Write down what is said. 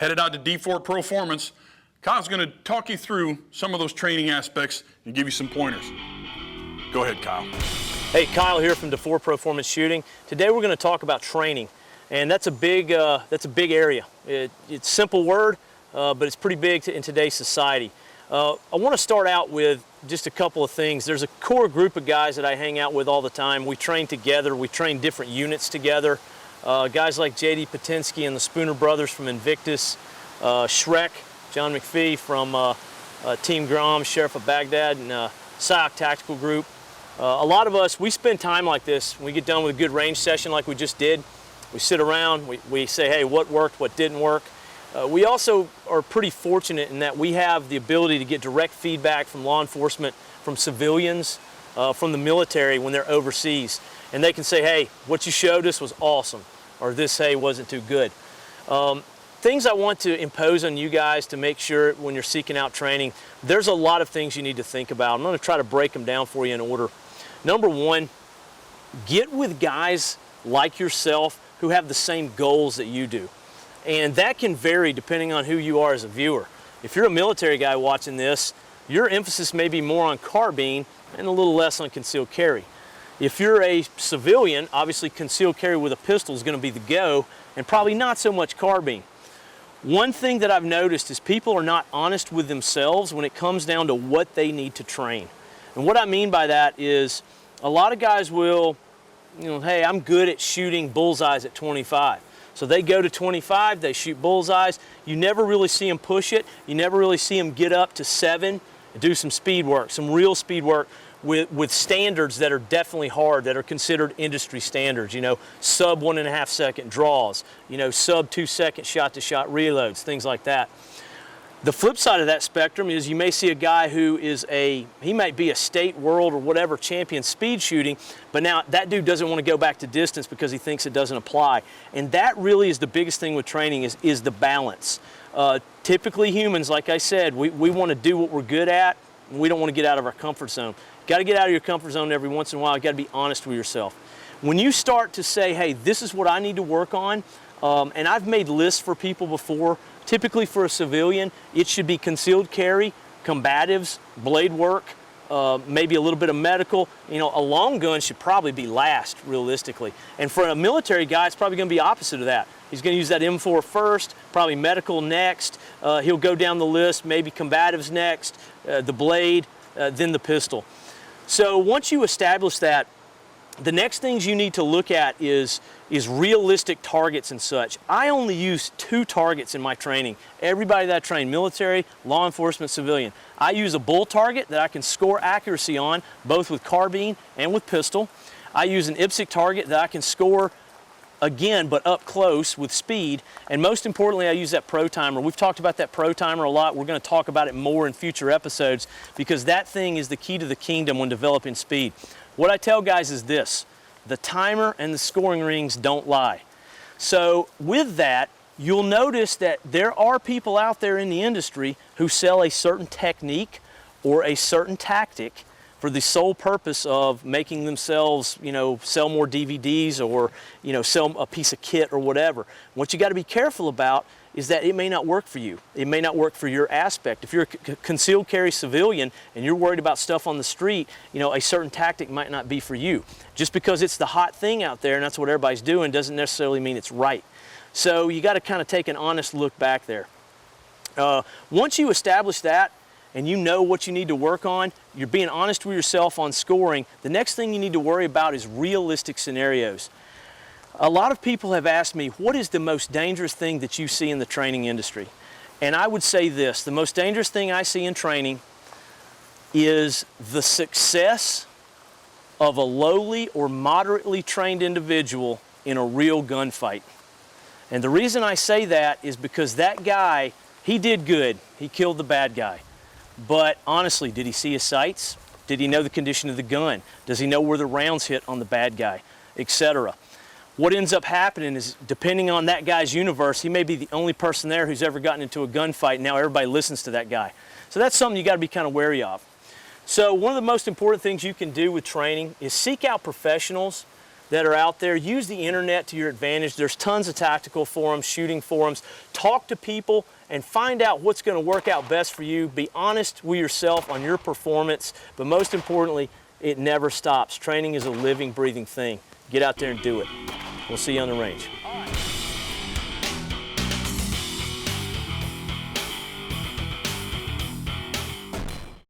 headed out to Defoor Performance. Kyle's going to talk you through some of those training aspects and give you some pointers. Go ahead, Kyle. Hey, Kyle here from Defoor Performance Shooting. Today we're going to talk about training, and that's a big area. It's a simple word, but it's pretty big in today's society. I want to start out with just a couple of things. There's a core group of guys that I hang out with all the time. We train together. We train different units together. Guys like J.D. Patinsky and the Spooner brothers from Invictus, Shrek, John McPhee from Team Grom, Sheriff of Baghdad, and SIOC Tactical Group. A lot of us, we spend time like this. When we get done with a good range session like we just did, we sit around, we say, hey, what worked, what didn't work. We also are pretty fortunate in that we have the ability to get direct feedback from law enforcement, from civilians, from the military when they're overseas. And they can say, hey, what you showed us was awesome, or this, hey, wasn't too good. Things I want to impose on you guys to make sure when you're seeking out training, there's a lot of things you need to think about. I'm going to try to break them down for you in order. Number one, get with guys like yourself who have the same goals that you do. And that can vary depending on who you are as a viewer. If you're a military guy watching this, your emphasis may be more on carbine and a little less on concealed carry. If you're a civilian, obviously concealed carry with a pistol is going to be the go, and probably not so much carbine. One thing that I've noticed is people are not honest with themselves when it comes down to what they need to train. And what I mean by that is a lot of guys will, hey, I'm good at shooting bullseyes at 25. So they go to 25, they shoot bullseyes. You never really see them push it. You never really see them get up to 7 and do some speed work, some real speed work with standards that are definitely hard, that are considered industry standards, sub 1.5 second draws, sub 2 second shot-to-shot reloads, things like that. The flip side of that spectrum is you may see a guy who is he might be a state, world, or whatever champion speed shooting, but now that dude doesn't want to go back to distance because he thinks it doesn't apply. And that really is the biggest thing with training is the balance. Typically humans, like I said, we want to do what we're good at, and we don't want to get out of our comfort zone. Got to get out of your comfort zone every once in a while. You got to be honest with yourself. When you start to say, hey, this is what I need to work on, and I've made lists for people before, typically for a civilian, it should be concealed carry, combatives, blade work, maybe a little bit of medical. A long gun should probably be last, realistically. And for a military guy, it's probably going to be opposite of that. He's going to use that M4 first, probably medical next. He'll go down the list, maybe combatives next, the blade, then the pistol. So once you establish that, the next things you need to look at is realistic targets and such. I only use 2 targets in my training. Everybody that I train, military, law enforcement, civilian. I use a bull target that I can score accuracy on, both with carbine and with pistol. I use an IPSC target that I can score again, but up close with speed. And most importantly, I use that pro timer. We've talked about that pro timer a lot. We're going to talk about it more in future episodes because that thing is the key to the kingdom when developing speed. What I tell guys is this: the timer and the scoring rings don't lie. So with that, you'll notice that there are people out there in the industry who sell a certain technique or a certain tactic for the sole purpose of making themselves, sell more DVDs or, sell a piece of kit or whatever. What you got to be careful about is that it may not work for you. It may not work for your aspect. If you're a concealed carry civilian and you're worried about stuff on the street, a certain tactic might not be for you. Just because it's the hot thing out there and that's what everybody's doing doesn't necessarily mean it's right. So you got to kind of take an honest look back there. Once you establish that, and you know what you need to work on, you're being honest with yourself on scoring, the next thing you need to worry about is realistic scenarios. A lot of people have asked me, what is the most dangerous thing that you see in the training industry? And I would say this: the most dangerous thing I see in training is the success of a lowly or moderately trained individual in a real gunfight. And the reason I say that is because that guy, he did good. He killed the bad guy. But honestly, did he see his sights? Did he know the condition of the gun? Does he know where the rounds hit on the bad guy, etc.? What ends up happening is, depending on that guy's universe, he may be the only person there who's ever gotten into a gunfight, and now everybody listens to that guy. So that's something you got to be kind of wary of. So one of the most important things you can do with training is seek out professionals that are out there. Use the internet to your advantage. There's tons of tactical forums, shooting forums. Talk to people and find out what's going to work out best for you. Be honest with yourself on your performance, but most importantly, it never stops. Training is a living, breathing thing. Get out there and do it. We'll see you on the range.